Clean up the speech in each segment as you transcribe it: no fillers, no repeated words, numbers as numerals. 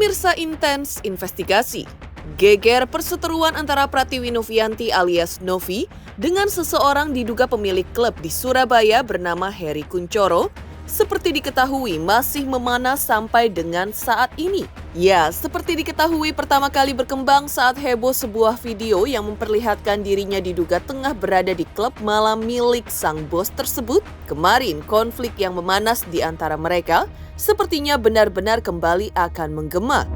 Pemirsa intens investigasi. Geger perseteruan antara Pratiwi Novianti alias Novi dengan seseorang diduga pemilik klub di Surabaya bernama Heri Kunchoro seperti diketahui masih memanas sampai dengan saat ini. Ya, seperti diketahui pertama kali berkembang saat heboh sebuah video yang memperlihatkan dirinya diduga tengah berada di klub malam milik sang bos tersebut. Kemarin, konflik yang memanas di antara mereka sepertinya benar-benar kembali akan menggema.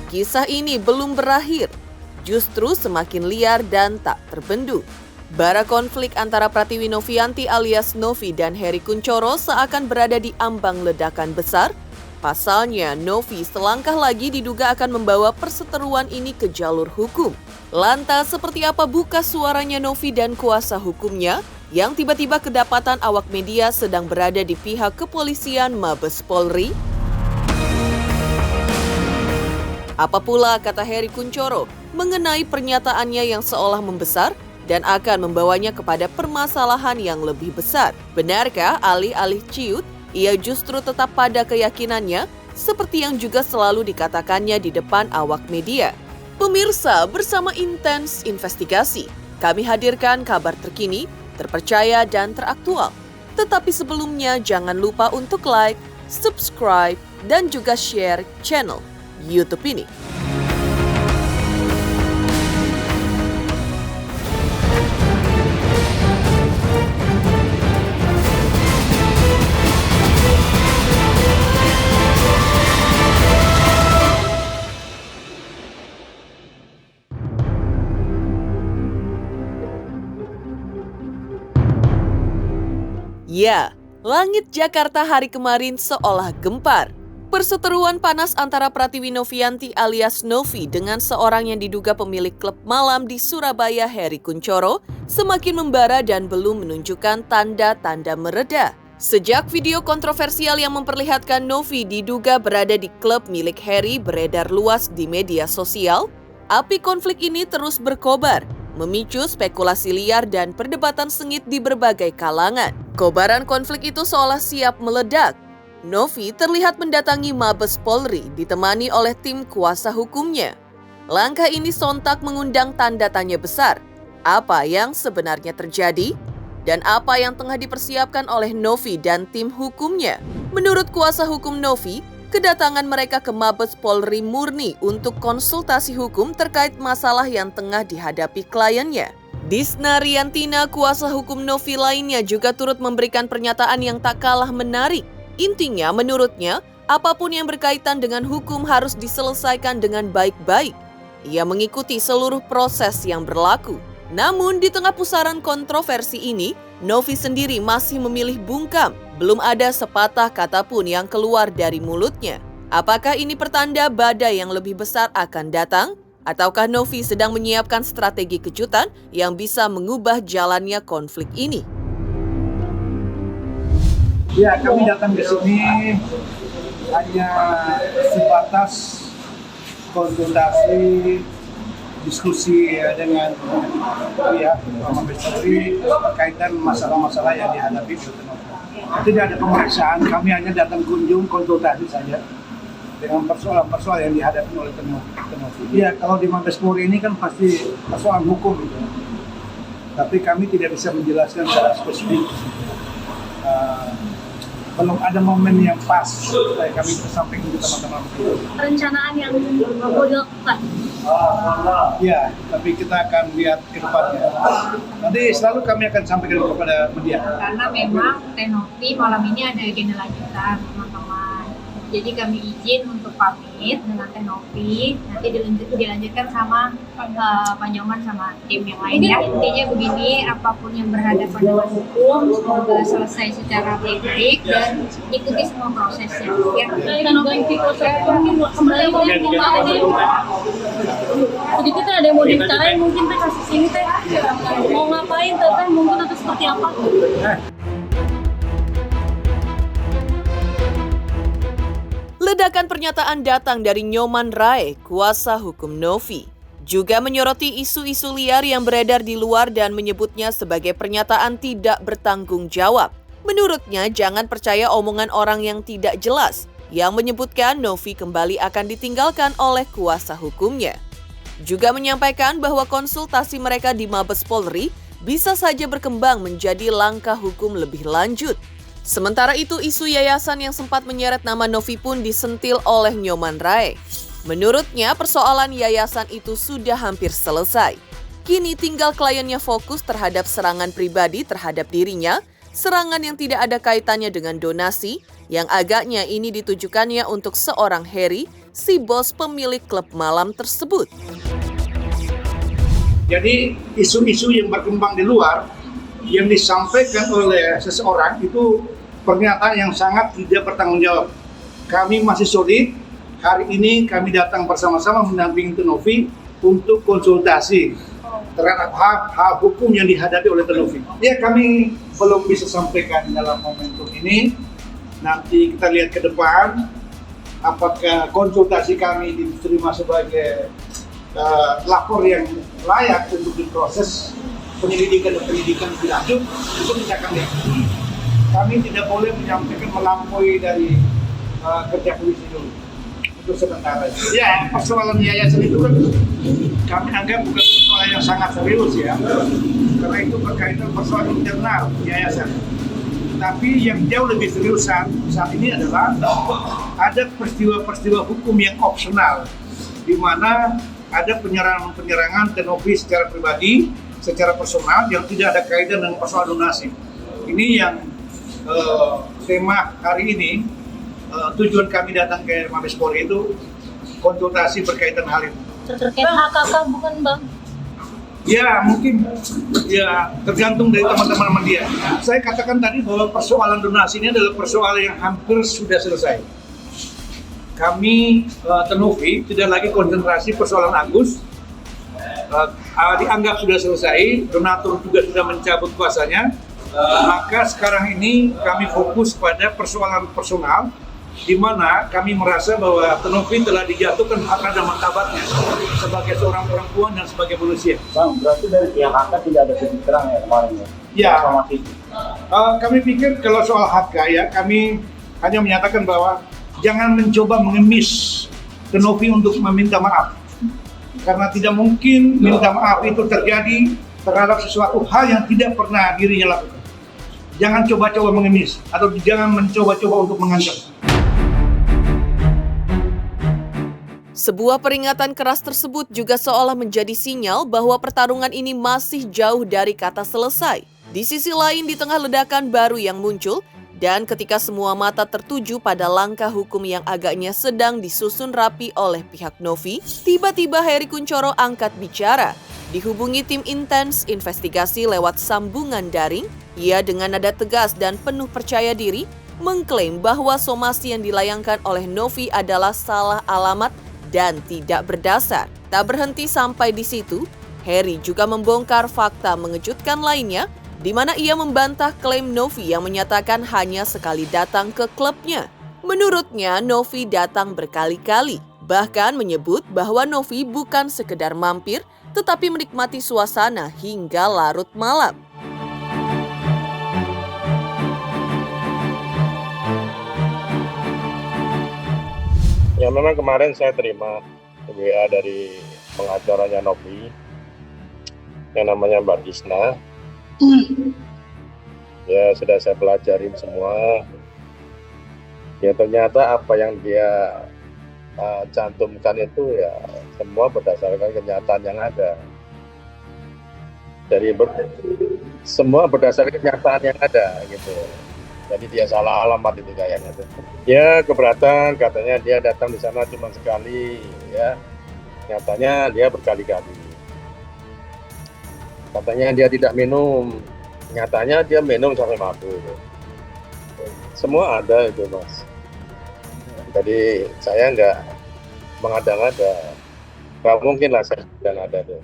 Kisah ini belum berakhir, justru semakin liar dan tak terbendung. Bara konflik antara Pratiwi Novianti alias Novi dan Heri Kunchoro seakan berada di ambang ledakan besar. Pasalnya, Novi selangkah lagi diduga akan membawa perseteruan ini ke jalur hukum. Lantas, seperti apa buka suaranya Novi dan kuasa hukumnya yang tiba-tiba kedapatan awak media sedang berada di pihak kepolisian Mabes Polri? Apa pula kata Heri Kunchoro mengenai pernyataannya yang seolah membesar dan akan membawanya kepada permasalahan yang lebih besar? Benarkah alih-alih ciut, ia justru tetap pada keyakinannya seperti yang juga selalu dikatakannya di depan awak media? Pemirsa, bersama Intens Investigasi, kami hadirkan kabar terkini, terpercaya dan teraktual. Tetapi sebelumnya jangan lupa untuk like, subscribe, dan juga share channel YouTube ini. Ya, langit Jakarta hari kemarin seolah gempar. Perseteruan panas antara Pratiwi Novianti alias Novi dengan seorang yang diduga pemilik klub malam di Surabaya, Heri Kunchoro, semakin membara dan belum menunjukkan tanda-tanda mereda. Sejak video kontroversial yang memperlihatkan Novi diduga berada di klub milik Heri beredar luas di media sosial, api konflik ini terus berkobar, memicu spekulasi liar dan perdebatan sengit di berbagai kalangan. Kobaran konflik itu seolah siap meledak. Novi terlihat mendatangi Mabes Polri ditemani oleh tim kuasa hukumnya. Langkah ini sontak mengundang tanda tanya besar. Apa yang sebenarnya terjadi? Dan apa yang tengah dipersiapkan oleh Novi dan tim hukumnya? Menurut kuasa hukum Novi, kedatangan mereka ke Mabes Polri murni untuk konsultasi hukum terkait masalah yang tengah dihadapi kliennya. Disna Riantina, kuasa hukum Novi lainnya, juga turut memberikan pernyataan yang tak kalah menarik. Intinya, menurutnya, apapun yang berkaitan dengan hukum harus diselesaikan dengan baik-baik. Ia mengikuti seluruh proses yang berlaku. Namun, di tengah pusaran kontroversi ini, Novi sendiri masih memilih bungkam. Belum ada sepatah kata pun yang keluar dari mulutnya. Apakah ini pertanda badai yang lebih besar akan datang? Ataukah Novi sedang menyiapkan strategi kejutan yang bisa mengubah jalannya konflik ini? Ya, kami datang ke sini hanya sebatas konsultasi, diskusi ya, dengan pihak Mabes Polri berkaitan masalah-masalah yang dihadapi di Tenovi. Tidak ada pemeriksaan, kami hanya datang kunjung konsultasi saja dengan persoalan-persoalan yang dihadapi oleh Tenovi. Ya, kalau di Mabes Polri ini kan pasti persoalan hukum gitu. Tapi kami tidak bisa menjelaskan secara spesifik. Belum ada momen yang pas supaya kami bersamping ke teman-teman. Perencanaan yang mau dilakukan? Ya, tapi kita akan lihat ke depannya. Nanti selalu kami akan sampaikan kepada media. Karena memang Tenovi malam ini ada agenda lanjutan, teman-teman. Jadi kami izin untuk pamit dengan Tenovi, nanti dilanjutkan sama Pak Nyoman sama tim yang lain ya. Intinya begini, apapun yang berhadapan dengan hukum, semoga selesai secara baik-baik dan ikuti semua prosesnya. Ya, Tenovi sedikit ada yang mau dibicarain mungkin teh kasus ini teh mau ngapain teh mungkin atau seperti apa? Ledakan pernyataan datang dari Nyoman Rae, kuasa hukum Novi. Juga menyoroti isu-isu liar yang beredar di luar dan menyebutnya sebagai pernyataan tidak bertanggung jawab. Menurutnya, jangan percaya omongan orang yang tidak jelas. yang menyebutkan Novi kembali akan ditinggalkan oleh kuasa hukumnya. Juga menyampaikan bahwa konsultasi mereka di Mabes Polri bisa saja berkembang menjadi langkah hukum lebih lanjut. Sementara itu, isu yayasan yang sempat menyeret nama Novi pun disentil oleh Nyoman Rae. Menurutnya, persoalan yayasan itu sudah hampir selesai. Kini tinggal kliennya fokus terhadap serangan pribadi terhadap dirinya, serangan yang tidak ada kaitannya dengan donasi, yang agaknya ini ditujukannya untuk seorang Heri, si bos pemilik klub malam tersebut. Jadi isu-isu yang berkembang di luar, yang disampaikan oleh seseorang itu pernyataan yang sangat tidak bertanggung jawab. Kami masih solid, hari ini kami datang bersama-sama mendampingi Novi untuk konsultasi terhadap hak hukum yang dihadapi oleh Novi. Ya, kami belum bisa sampaikan dalam momentum ini. Nanti kita lihat ke depan apakah konsultasi kami diterima sebagai lapor yang layak untuk diproses penyelidikan dan penyidikan lebih lanjut, itu bisa kami. Kami tidak boleh menyampaikan melampaui dari kerja polisi dulu untuk sementara. Ya, persoalan yayasan itu kan kami anggap bukan persoalan yang sangat serius ya, karena itu berkaitan persoalan internal yayasan. Tapi yang jauh lebih seriusan saat ini adalah ada peristiwa-peristiwa hukum yang opsional, di mana ada penyerangan Novi secara pribadi, secara personal yang tidak ada kaitan dengan persoalan donasi. Ini yang tema hari ini, tujuan kami datang ke Mabes Polri itu konsultasi berkaitan hal itu. Terkait hak kakak bukan Bang? Ya mungkin ya tergantung dari teman-teman dia. Saya katakan tadi bahwa persoalan donasi ini adalah persoalan yang hampir sudah selesai. Kami Novi tidak lagi konsentrasi persoalan Agus, dianggap sudah selesai, donatur juga sudah mencabut kuasanya. Maka sekarang ini kami fokus pada persoalan personal, di mana kami merasa bahwa Novi telah dijatuhkan harkat dan martabatnya sebagai seorang perempuan dan sebagai manusia. Bang, berarti dari pihak HK tidak ada titik terang ya kemarin ya? Ya, kami pikir kalau soal HK ya, kami hanya menyatakan bahwa jangan mencoba mengemis Novi untuk meminta maaf. Karena tidak mungkin minta maaf itu terjadi terhadap sesuatu hal yang tidak pernah dirinya lakukan. Jangan coba-coba mengemis atau jangan mencoba-coba untuk mengancam. Sebuah peringatan keras tersebut juga seolah menjadi sinyal bahwa pertarungan ini masih jauh dari kata selesai. Di sisi lain, di tengah ledakan baru yang muncul, dan ketika semua mata tertuju pada langkah hukum yang agaknya sedang disusun rapi oleh pihak Novi, tiba-tiba Heri Kunchoro angkat bicara. Dihubungi tim intens investigasi lewat sambungan daring, ia dengan nada tegas dan penuh percaya diri mengklaim bahwa somasi yang dilayangkan oleh Novi adalah salah alamat dan tidak berdasar. Tak berhenti sampai di situ, Heri juga membongkar fakta mengejutkan lainnya, di mana ia membantah klaim Novi yang menyatakan hanya sekali datang ke klubnya. Menurutnya, Novi datang berkali-kali, bahkan menyebut bahwa Novi bukan sekedar mampir, tetapi menikmati suasana hingga larut malam. Ya memang kemarin saya terima WA dari pengacaranya Novi yang namanya Mbak Disna. Ya sudah saya pelajarin semua. Ya ternyata apa yang dia cantumkan itu ya semua berdasarkan kenyataan yang ada. Jadi semua berdasarkan kenyataan yang ada gitu. Jadi dia salah alamat itu kayaknya. Ya keberatan, katanya dia datang di sana cuma sekali, ya. Nyatanya dia berkali-kali. Katanya dia tidak minum, nyatanya dia minum sampai mabuk. Semua ada itu Mas. Jadi saya nggak mengada-ngada. Nggak mungkin lah saya tidak ada tuh.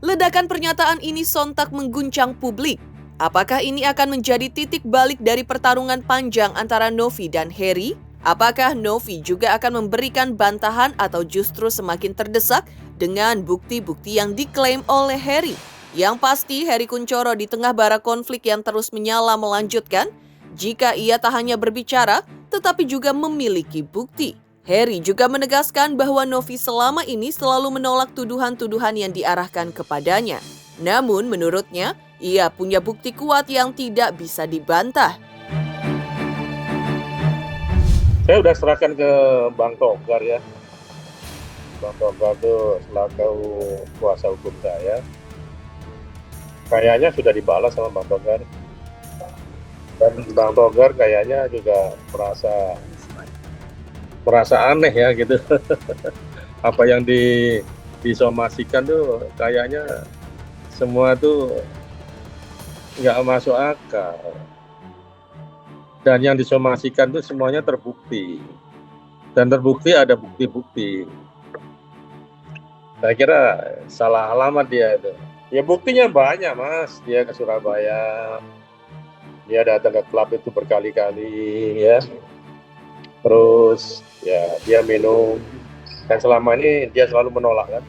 Ledakan pernyataan ini sontak mengguncang publik. Apakah ini akan menjadi titik balik dari pertarungan panjang antara Novi dan Heri? Apakah Novi juga akan memberikan bantahan atau justru semakin terdesak dengan bukti-bukti yang diklaim oleh Heri? Yang pasti Heri Kunchoro di tengah bara konflik yang terus menyala melanjutkan, jika ia tak hanya berbicara, tetapi juga memiliki bukti. Heri juga menegaskan bahwa Novi selama ini selalu menolak tuduhan-tuduhan yang diarahkan kepadanya. Namun menurutnya, ia punya bukti kuat yang tidak bisa dibantah. Saya udah serahkan ke Bang Togar ya. Bang Togar itu selaku kuasa hukum saya. Kayaknya sudah dibalas sama Bang Togar. Dan Bang Togar kayaknya juga merasa aneh ya gitu. Apa yang disomasikan tuh kayaknya semua tuh nggak masuk akal. Dan yang disomasikan tuh semuanya terbukti. Dan terbukti ada bukti-bukti. Saya kira salah alamat dia itu. Ya buktinya banyak Mas. Dia ke Surabaya. Dia datang ke klub itu berkali-kali ya. Terus ya dia minum. Dan selama ini dia selalu menolak kan.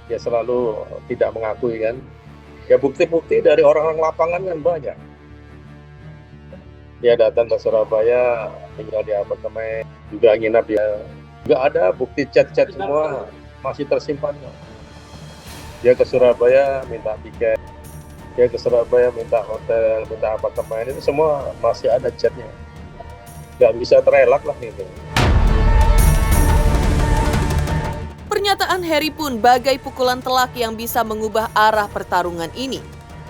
Dia selalu tidak mengakui kan. Ya bukti-bukti dari orang-orang lapangan kan banyak. Dia datang ke Surabaya, tinggal di apartemen, juga nginap dia. Juga ada bukti chat-chat semua masih tersimpan. Dia ke Surabaya minta tiket, dia ke Surabaya minta hotel, minta apartemen, itu semua masih ada chatnya. Gak bisa terelak lah gitu. Pernyataan Heri pun bagai pukulan telak yang bisa mengubah arah pertarungan ini.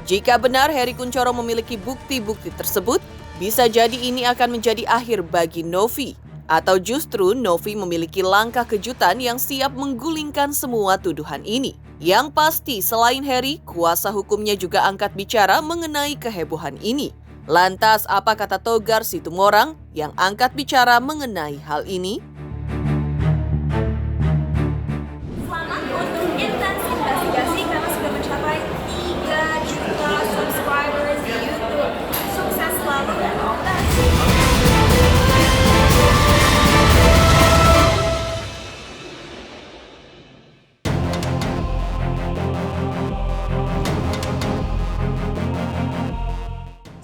Jika benar Heri Kunchoro memiliki bukti-bukti tersebut, bisa jadi ini akan menjadi akhir bagi Novi. Atau justru Novi memiliki langkah kejutan yang siap menggulingkan semua tuduhan ini. Yang pasti selain Heri, kuasa hukumnya juga angkat bicara mengenai kehebohan ini. Lantas apa kata Togar Situmorang yang angkat bicara mengenai hal ini? Selamat untuk intens investigasi karena sudah mencapai 3 juta subscribers di YouTube. Sukses selalu dan all the best.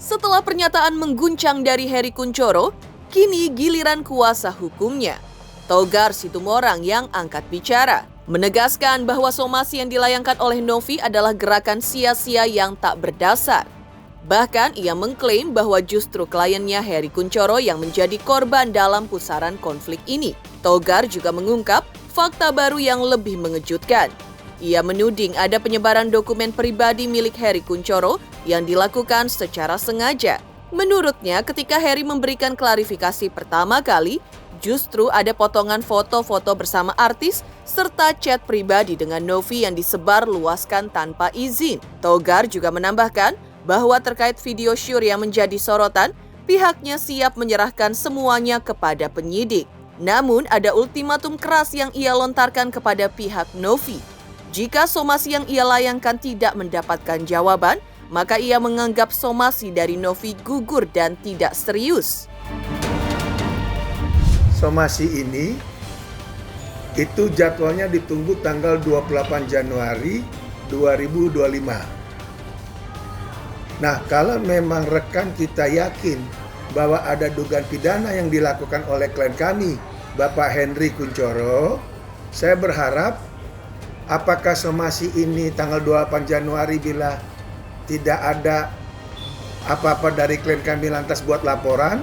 Setelah pernyataan mengguncang dari Heri Kunchoro, kini giliran kuasa hukumnya. Togar Situmorang yang angkat bicara, menegaskan bahwa somasi yang dilayangkan oleh Novi adalah gerakan sia-sia yang tak berdasar. Bahkan ia mengklaim bahwa justru kliennya Heri Kunchoro yang menjadi korban dalam pusaran konflik ini. Togar juga mengungkap fakta baru yang lebih mengejutkan. Ia menuding ada penyebaran dokumen pribadi milik Heri Kunchoro yang dilakukan secara sengaja. Menurutnya, ketika Heri memberikan klarifikasi pertama kali, justru ada potongan foto-foto bersama artis serta chat pribadi dengan Novi yang disebar luaskan tanpa izin. Togar juga menambahkan bahwa terkait video syur yang menjadi sorotan, pihaknya siap menyerahkan semuanya kepada penyidik. Namun ada ultimatum keras yang ia lontarkan kepada pihak Novi. Jika somasi yang ia layangkan tidak mendapatkan jawaban, maka ia menganggap somasi dari Novi gugur dan tidak serius. Somasi ini itu jadwalnya ditunggu tanggal 28 Januari 2025. Nah, kalau memang rekan kita yakin bahwa ada dugaan pidana yang dilakukan oleh klien kami, Bapak Heri Kunchoro, saya berharap apakah somasi ini tanggal 28 Januari bila tidak ada apa-apa dari klien kami lantas buat laporan,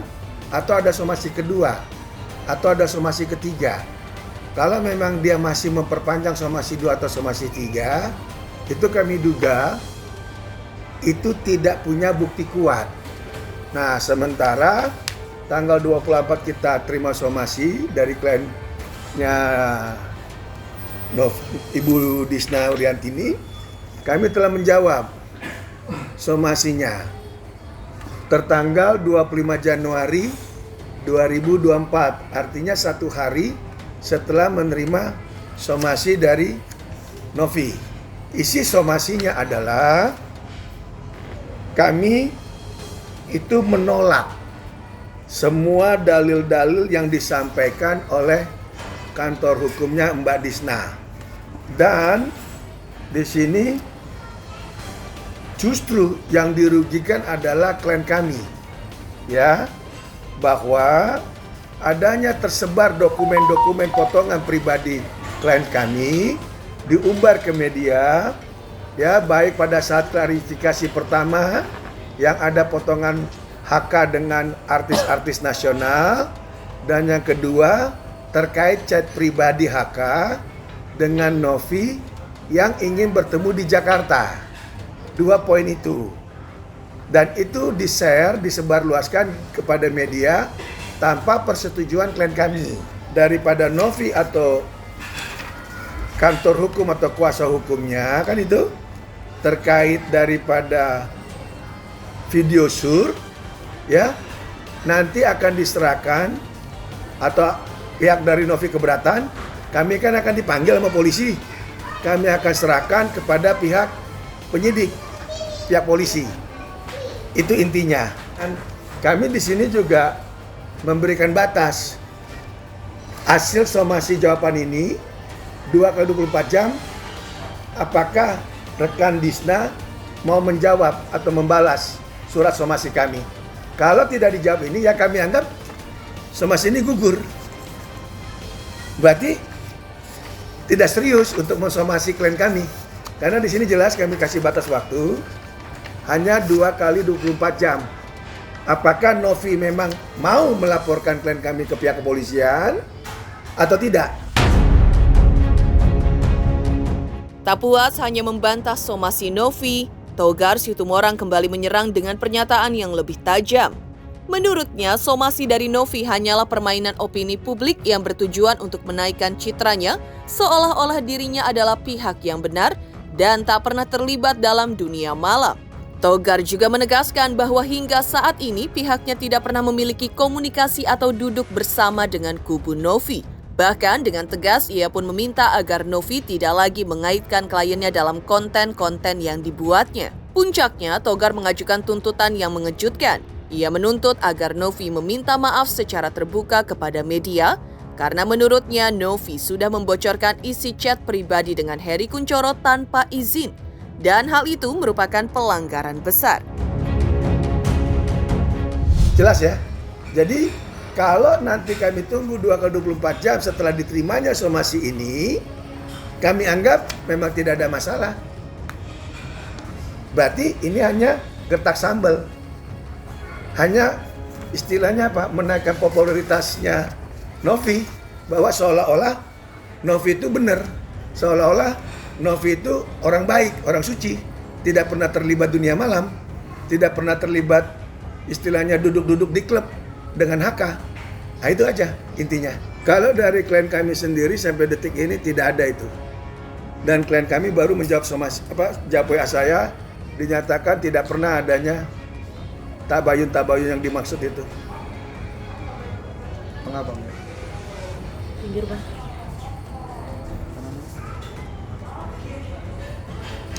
atau ada somasi kedua, atau ada somasi ketiga. Kalau memang dia masih memperpanjang somasi 2 atau somasi 3, itu kami duga itu tidak punya bukti kuat. Nah, sementara tanggal 24 kita terima somasi dari kliennya Ibu Disna Uriantini, kami telah menjawab somasinya tertanggal 25 Januari 2024, artinya 1 hari setelah menerima somasi dari Novi. Isi somasinya adalah kami itu menolak semua dalil-dalil yang disampaikan oleh kantor hukumnya Mbak Disna. Dan di sini Justru yang dirugikan adalah klien kami, ya, bahwa adanya tersebar dokumen-dokumen potongan pribadi klien kami diumbar ke media, ya, baik pada saat klarifikasi pertama yang ada potongan HK dengan artis-artis nasional, dan yang kedua terkait chat pribadi HK dengan Novi yang ingin bertemu di Jakarta. 2 poin itu. Dan itu di-share, disebarluaskan kepada media tanpa persetujuan klien kami. Daripada Novi atau kantor hukum atau kuasa hukumnya, kan itu terkait daripada video sur, ya, nanti akan diserahkan, atau pihak dari Novi keberatan, kami kan akan dipanggil sama polisi. Kami akan serahkan kepada pihak penyidik, pihak polisi. Itu intinya. Dan kami di sini juga memberikan batas. Hasil somasi jawaban ini 2x24 jam, apakah rekan Disna mau menjawab atau membalas surat somasi kami. Kalau tidak dijawab ini, ya kami anggap somasi ini gugur. Berarti tidak serius untuk mensomasi klien kami. Karena di sini jelas kami kasih batas waktu hanya 2x24 jam. Apakah Novi memang mau melaporkan klien kami ke pihak kepolisian atau tidak? Tak puas hanya membantah somasi Novi, Togar Situmorang kembali menyerang dengan pernyataan yang lebih tajam. Menurutnya, somasi dari Novi hanyalah permainan opini publik yang bertujuan untuk menaikkan citranya, seolah-olah dirinya adalah pihak yang benar dan tak pernah terlibat dalam dunia malam. Togar juga menegaskan bahwa hingga saat ini pihaknya tidak pernah memiliki komunikasi atau duduk bersama dengan kubu Novi. Bahkan dengan tegas ia pun meminta agar Novi tidak lagi mengaitkan kliennya dalam konten-konten yang dibuatnya. Puncaknya, Togar mengajukan tuntutan yang mengejutkan. Ia menuntut agar Novi meminta maaf secara terbuka kepada media karena menurutnya Novi sudah membocorkan isi chat pribadi dengan Hery Kunchoro tanpa izin. Dan hal itu merupakan pelanggaran besar. Jelas ya? Jadi kalau nanti kami tunggu 2x24 jam setelah diterimanya somasi ini, kami anggap memang tidak ada masalah. Berarti ini hanya gertak sambal. Hanya istilahnya apa? Menaikkan popularitasnya Novi, bahwa seolah-olah Novi itu benar. Seolah-olah Novi itu orang baik, orang suci, tidak pernah terlibat dunia malam, tidak pernah terlibat istilahnya duduk-duduk di klub dengan HK. Nah, itu aja intinya. Kalau dari klien kami sendiri sampai detik ini tidak ada itu. Dan klien kami baru menjawab jawab WA saya, dinyatakan tidak pernah adanya tabayun-tabayun yang dimaksud itu. Mengapa? Pinggir, Bang.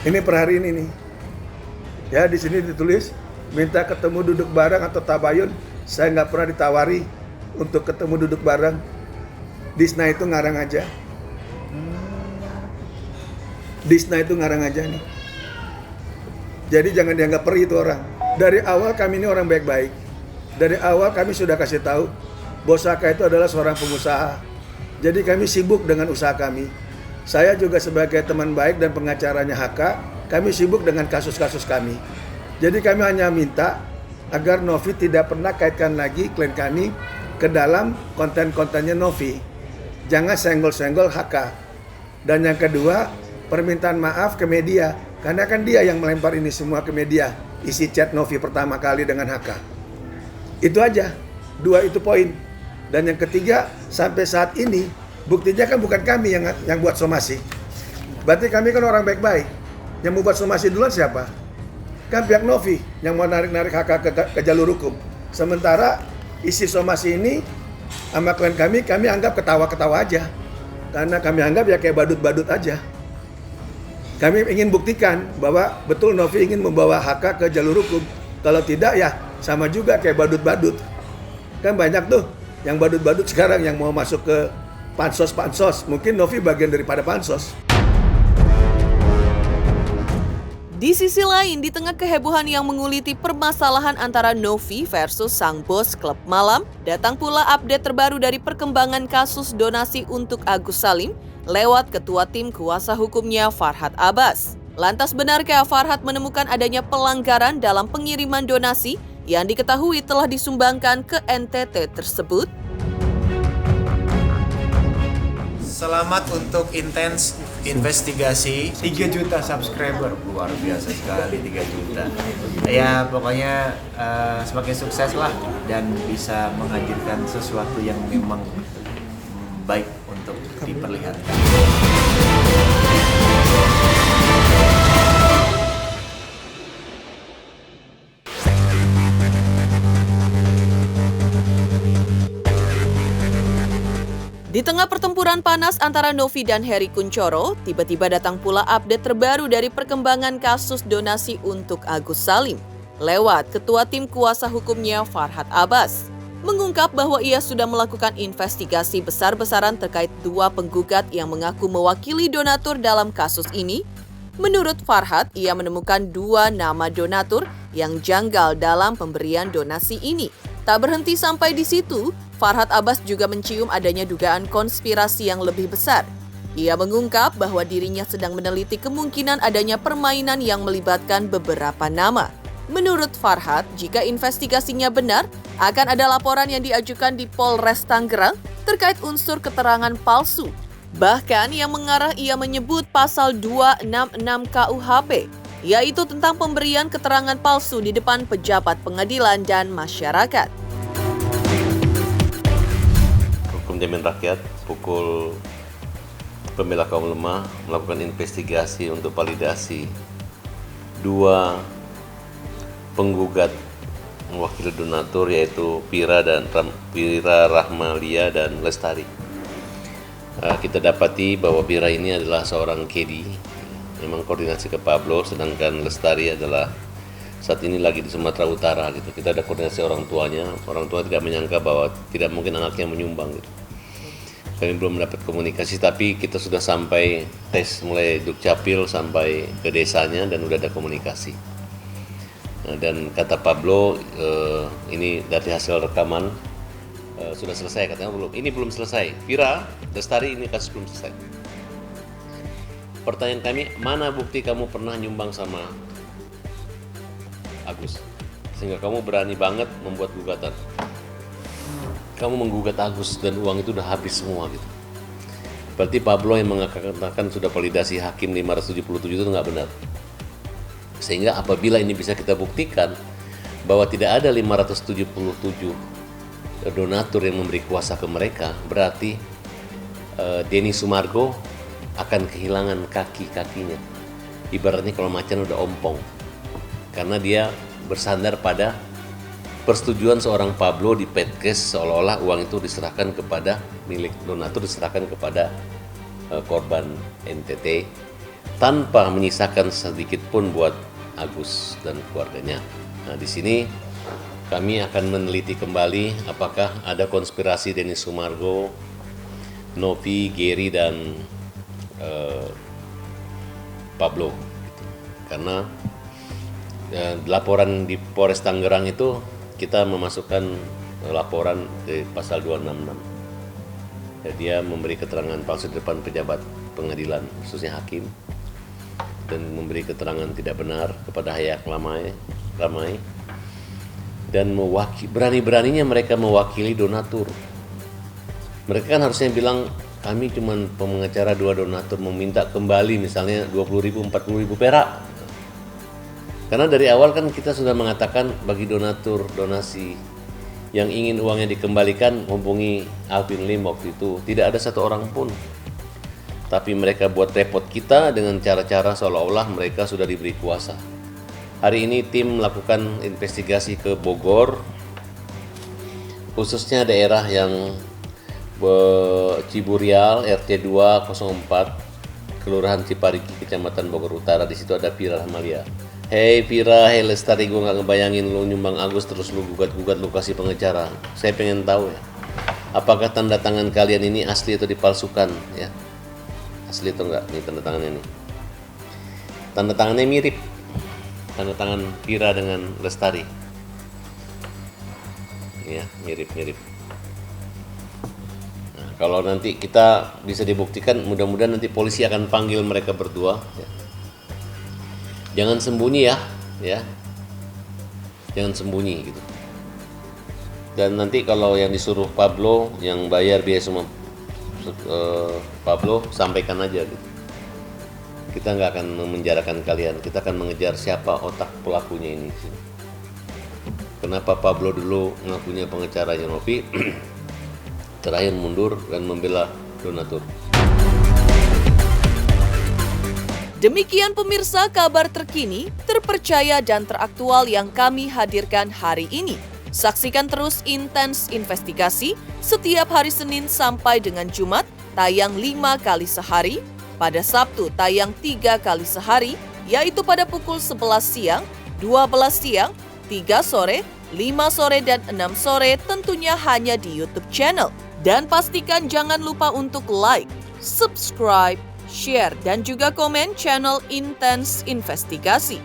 Ini per hari ini nih. Ya, di sini ditulis minta ketemu duduk bareng atau tabayun. Saya nggak pernah ditawari untuk ketemu duduk bareng. Disna itu ngarang aja. Disna itu ngarang aja nih. Jadi jangan dianggap perih itu orang. Dari awal kami ini orang baik-baik. Dari awal kami sudah kasih tahu Bos HK itu adalah seorang pengusaha. Jadi kami sibuk dengan usaha kami. Saya juga sebagai teman baik dan pengacaranya HK, kami sibuk dengan kasus-kasus kami. Jadi kami hanya minta agar Novi tidak pernah kaitkan lagi klien kami ke dalam konten-kontennya Novi. Jangan senggol-senggol HK. Dan yang kedua, permintaan maaf ke media. Karena kan dia yang melempar ini semua ke media. Isi chat Novi pertama kali dengan HK. Itu aja. 2 itu poin. Dan yang ketiga, sampai saat ini, buktinya kan bukan kami yang buat somasi. Berarti kami kan orang baik-baik. Yang mau buat somasi duluan siapa? Kan pihak Novi yang mau narik-narik HK ke jalur hukum. Sementara isi somasi ini sama klien kami anggap ketawa-ketawa aja. Karena kami anggap ya kayak badut-badut aja. Kami ingin buktikan bahwa betul Novi ingin membawa HK ke jalur hukum. Kalau tidak ya sama juga kayak badut-badut. Kan banyak tuh yang badut-badut sekarang yang mau masuk ke pansos. Mungkin Novi bagian daripada pansos. Di sisi lain, di tengah kehebohan yang menguliti permasalahan antara Novi versus sang bos klub malam, datang pula update terbaru dari perkembangan kasus donasi untuk Agus Salim lewat ketua tim kuasa hukumnya Farhad Abbas. Lantas benarkah Farhad menemukan adanya pelanggaran dalam pengiriman donasi yang diketahui telah disumbangkan ke NTT tersebut? Selamat untuk intens investigasi 3 juta subscriber, luar biasa sekali 3 juta. Ya pokoknya semakin sukses lah dan bisa menghadirkan sesuatu yang memang baik untuk diperlihatkan. Di tengah pertempuran panas antara Novi dan Heri Kunchoro, tiba-tiba datang pula update terbaru dari perkembangan kasus donasi untuk Agus Salim lewat ketua tim kuasa hukumnya Farhad Abbas, mengungkap bahwa ia sudah melakukan investigasi besar-besaran terkait 2 penggugat yang mengaku mewakili donatur dalam kasus ini. Menurut Farhad, ia menemukan 2 nama donatur yang janggal dalam pemberian donasi ini. Tak berhenti sampai di situ, Farhad Abbas juga mencium adanya dugaan konspirasi yang lebih besar. Ia mengungkap bahwa dirinya sedang meneliti kemungkinan adanya permainan yang melibatkan beberapa nama. Menurut Farhad, jika investigasinya benar, akan ada laporan yang diajukan di Polres Tangerang terkait unsur keterangan palsu. Bahkan yang mengarah ia menyebut pasal 266 KUHP, yaitu tentang pemberian keterangan palsu di depan pejabat pengadilan dan masyarakat. Hukum Jaminan Rakyat pukul Pembela Kaum Lemah melakukan investigasi untuk validasi 2 penggugat mewakili donatur, yaitu Pira Rahmalia dan Lestari. Kita dapati bahwa Pira ini adalah seorang KD, memang koordinasi ke Pablo, sedangkan Lestari adalah saat ini lagi di Sumatera Utara gitu. Kita ada koordinasi orang tuanya. Orang tua tidak menyangka bahwa tidak mungkin anaknya menyumbang gitu. Kami belum mendapat komunikasi, tapi kita sudah sampai tes mulai Dukcapil sampai ke desanya dan sudah ada komunikasi. Dan kata Pablo, ini dari hasil rekaman sudah selesai, katanya belum. Ini belum selesai. Pira, Lestari, ini kasus belum selesai. Pertanyaan kami, mana bukti kamu pernah nyumbang sama Agus sehingga kamu berani banget membuat gugatan? Kamu menggugat Agus dan uang itu udah habis semua gitu. Berarti Pablo yang mengatakan sudah validasi hakim 577 itu nggak benar. Sehingga apabila ini bisa kita buktikan bahwa tidak ada 577 donatur yang memberi kuasa ke mereka, berarti Denny Sumargo akan kehilangan kaki-kakinya. Ibaratnya kalau macan udah ompong. Karena dia bersandar pada persetujuan seorang Pablo di Petkes, seolah-olah uang itu diserahkan kepada milik donatur, diserahkan kepada korban NTT tanpa menyisakan sedikit pun buat Agus dan keluarganya. Nah, di sini kami akan meneliti kembali apakah ada konspirasi Denny Sumargo, Novi, Gary dan Pablo. Karena laporan di Polres Tangerang itu kita memasukkan laporan di pasal 266. Dia memberi keterangan palsu di depan pejabat pengadilan, khususnya hakim, dan memberi keterangan tidak benar kepada Hayak Ramai, dan berani-beraninya mereka mewakili donatur. Mereka kan harusnya bilang, kami cuma pengacara 2 donatur meminta kembali misalnya 20.000, 40.000 perak. Karena dari awal kan kita sudah mengatakan bagi donatur donasi yang ingin uangnya dikembalikan hubungi Alvin Lim waktu itu. Tidak ada satu orang pun. Tapi mereka buat repot kita dengan cara-cara seolah-olah mereka sudah diberi kuasa. Hari ini tim melakukan investigasi ke Bogor, khususnya daerah yang Ciburial, RT 204, Kelurahan Cipariki, Kecamatan Bogor Utara. Di situ ada Pira Rahmalia. Hei Pira, hei Lestari, gue gak ngebayangin lu nyumbang Agus terus lu gugat-gugat lu kasih pengacara. Saya pengen tahu ya, apakah tanda tangan kalian ini asli atau dipalsukan ya? Asli atau enggak? Ini tanda tangannya nih. Tanda tangannya mirip. tanda tangan Vira dengan Lestari. Ya, mirip-mirip. Nah, kalau nanti kita bisa dibuktikan, mudah-mudahan nanti polisi akan panggil mereka berdua. Ya. Jangan sembunyi ya. Jangan sembunyi gitu. Dan nanti kalau yang disuruh Pablo, yang bayar biaya semua Pablo, sampaikan aja gitu. Kita nggak akan memenjarakan kalian, kita akan mengejar siapa otak pelakunya ini. Kenapa Pablo dulu ngakunya pengacaranya Novi, terakhir mundur dan membela donatur. Demikian pemirsa kabar terkini, terpercaya dan teraktual yang kami hadirkan hari ini. Saksikan terus Intens Investigasi setiap hari Senin sampai dengan Jumat, tayang 5 kali sehari. Pada Sabtu tayang 3 kali sehari, yaitu pada pukul 11 siang, 12 siang, 3 sore, 5 sore, dan 6 sore, tentunya hanya di YouTube channel. Dan pastikan jangan lupa untuk like, subscribe, share, dan juga komen channel Intens Investigasi.